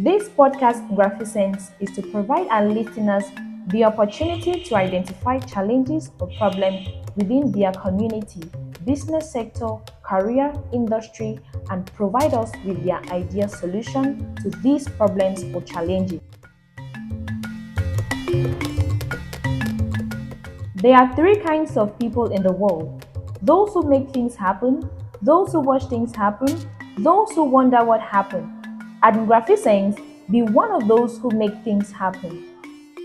This podcast, Graphisense, is to provide our listeners the opportunity to identify challenges or problems within their community, business sector, career, industry, and provide us with their ideal solution to these problems or challenges. There are three kinds of people in the world: those who make things happen, those who watch things happen, those who wonder what happened. At Graphisense, be one of those who make things happen.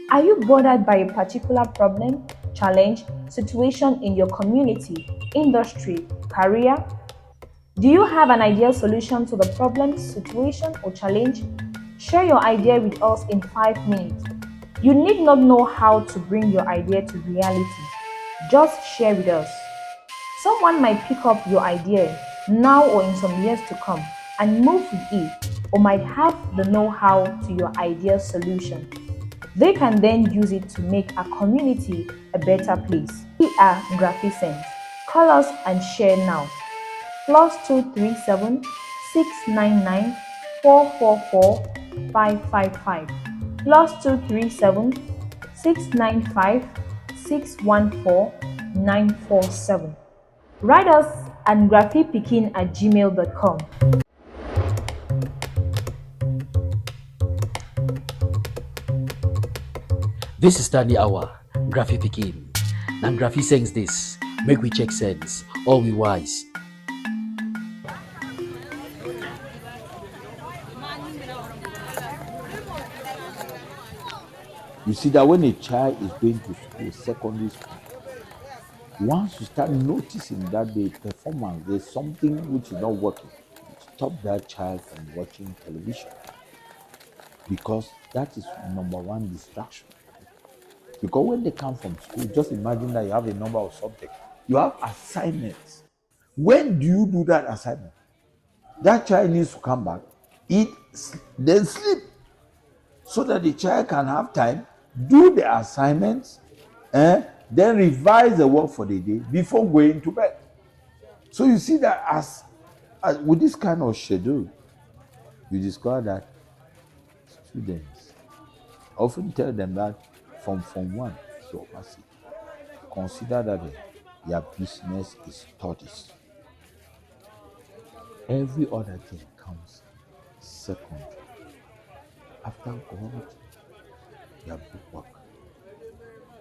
Are you bothered by a particular problem, challenge, situation in your community, industry, career? Do you have an ideal solution to the problem, situation, or challenge? Share your idea with us in 5 minutes. You need not know how to bring your idea to reality. Just share with us. Someone might pick up your idea now or in some years to come and move with it, or might have the know-how to your ideal solution. They can then use it to make our community a better place. We are Graphisense. Call us and share now. +237 699 444 555. +237 695 614 947. Write us at graphipikin@gmail.com. This is Study Hour, Graphi Pikin. Now Graphi sings this, make we check sense, all we wise. You see that when a child is going to school, secondary school, once you start noticing that the performance, there's something which is not working, stop that child from watching television. Because that is number one distraction. Because when they come from school, just imagine that you have a number of subjects. You have assignments. When do you do that assignment? That child needs to come back, eat, then sleep. So that the child can have time, do the assignments, then revise the work for the day before going to bed. So you see that as with this kind of schedule, you discover that students often tell them that from Form 1 to Opacity, consider that their business is studies. Every other thing comes secondary. After God, your bookwork.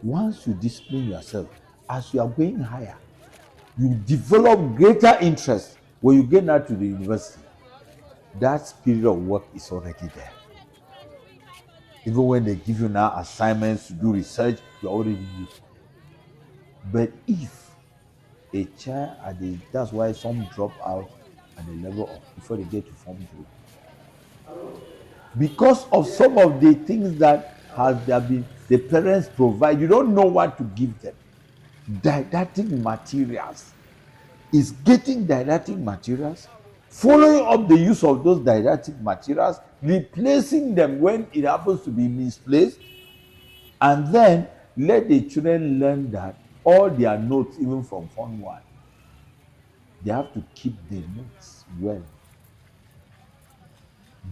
Once you discipline yourself, as you are going higher, you develop greater interest. When you get out to the university, that spirit of work is already there. Even when they give you now assignments to do research, you already use. But if a child that's why some drop out at the level of before they get to Form 2. Because of some of the things that the parents provide, you don't know what to give them. Didactic materials. Is getting didactic materials, following up the use of those didactic materials, replacing them when it happens to be misplaced, and then let the children learn that all their notes, even from Form 1, they have to keep the notes well.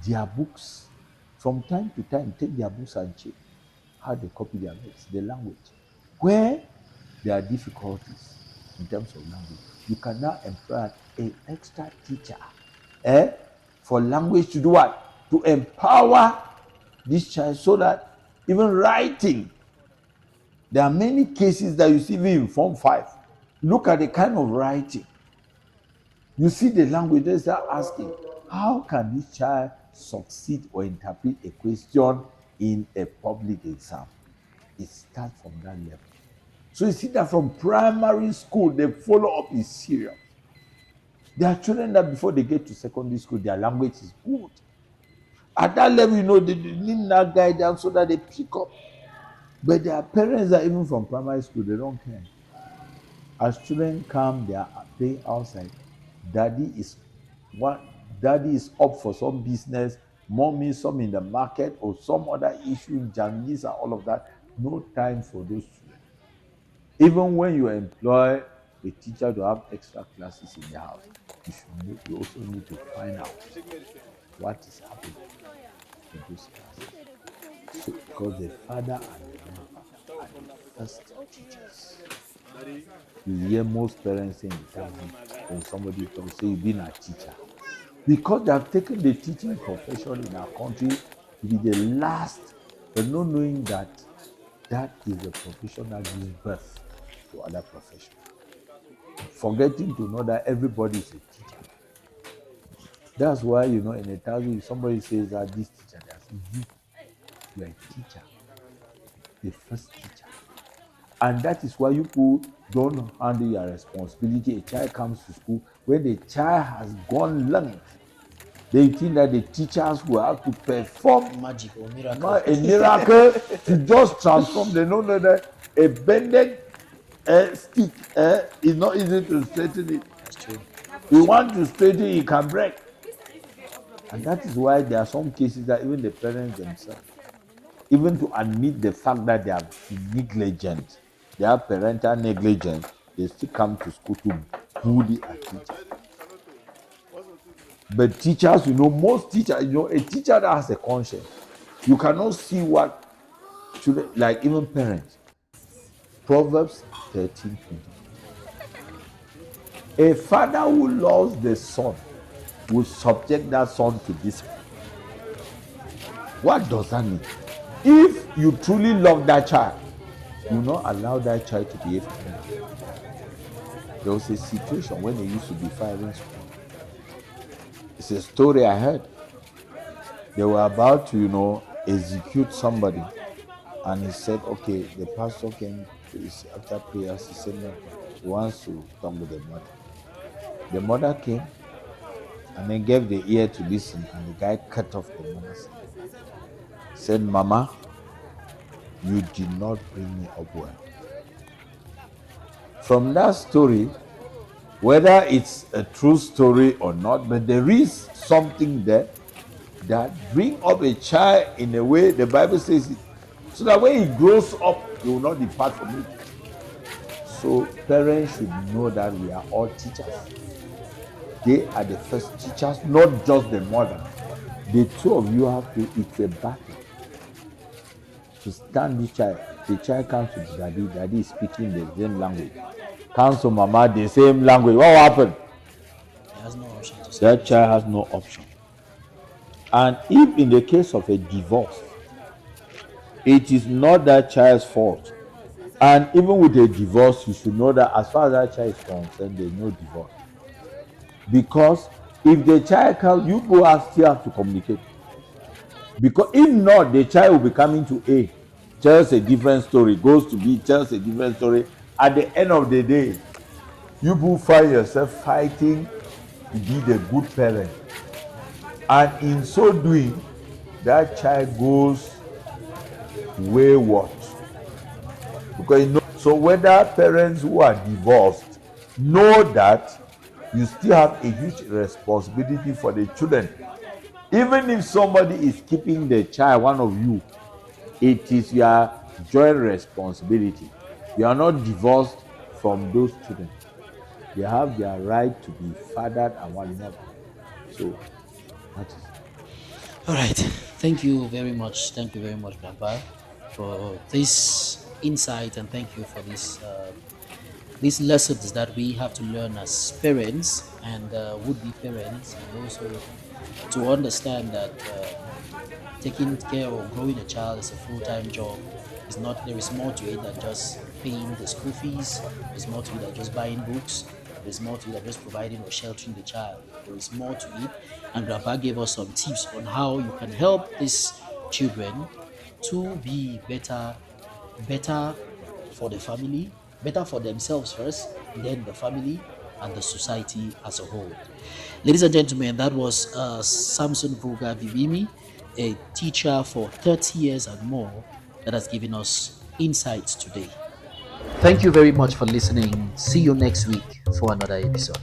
Their books, from time to time, take their books and check how they copy their notes, the language. Where there are difficulties in terms of language, you can now employ an extra teacher for language to do what? To empower this child so that even writing, there are many cases that you see even in Form 5. Look at the kind of writing. You see the language, they start asking, how can this child succeed or interpret a question in a public exam? It starts from that level. So you see that from primary school, the follow-up is serious. There are children that before they get to secondary school, their language is good. At that level, they need that guidance so that they pick up. But there are parents that even from primary school, they don't care. As children come, they are playing outside. Daddy is up for some business, mommy some in the market or some other issue, Japanese and all of that. No time for those children. Even when you employ a teacher to have extra classes in the house, you also need to find out what is happening. in those classes. So, because the father and the mother are the first teachers. You hear most parents saying the time when somebody talks, say you've been a teacher. Because they have taken the teaching profession in our country to be the last, but not knowing that that is the profession that gives birth to other professions. Forgetting to know that everybody is a teacher. That's why, in a thousand, somebody says that this teacher, that's you are a teacher, the first teacher. And that is why you people don't handle your responsibility. A child comes to school, when the child has gone length, they think that the teachers will have to perform Magic or miracle. a miracle to just transform. They don't know that a bended stick is not easy to straighten it. That's true. You want to straighten it, can break. And that is why there are some cases that even the parents themselves, even to admit the fact that they are negligent, they are parental negligence, they still come to school to bully a teacher. But teachers, most teachers, a teacher that has a conscience, you cannot see what children, like even parents. Proverbs 13:20. A father who loves the son will subject that son to discipline. What does that mean? If you truly love that child, you will not allow that child to behave. There was a situation when they used to be firing school. It's a story I heard. They were about to, execute somebody. And he said, okay, the pastor came after prayers. He said, no, he wants to talk with the mother. The mother came and then gave the ear to listen, and the guy cut off the mother's ear. Said, Mama, you did not bring me up well. From that story, whether it's a true story or not, but there is something there that bring up a child in a way the Bible says it, so that when he grows up, he will not depart from it. So parents should know that we are all teachers. They are the first teachers, not just the mother. The two of you have to, it's a battle to stand the child. The child comes to daddy, daddy is speaking the same language. Comes to mama, the same language. What will happen? He has no option to say. That child has no option. And if in the case of a divorce, it is not that child's fault. And even with a divorce, you should know that as far as that child is concerned, there is no divorce. Because if the child comes, you go still have to communicate. Because if not, the child will be coming to A, tells a different story, goes to B, tells a different story. At the end of the day, you will find yourself fighting to be the good parent. And in so doing, that child goes wayward. Because so whether parents who are divorced know that you still have a huge responsibility for the children. Even if somebody is keeping the child, one of you, it is your joint responsibility. You are not divorced from those children. They have their right to be fathered and one another. So that is it. All right. Thank you very much. Thank you very much, Grandpa, for this insight, and thank you for these lessons that we have to learn as parents and would-be parents, and also to understand that taking care or growing a child is a full-time job. It's not. There is more to it than just paying the school fees. There's more to it than just buying books. There's more to it than just providing or sheltering the child. There is more to it, and Grandpa gave us some tips on how you can help these children to be better for the family, better for themselves first, then the family and the society as a whole. Ladies and gentlemen, that was Samson Vugar Vibimi, a teacher for 30 years and more, that has given us insights today. Thank you very much for listening. See you next week for another episode.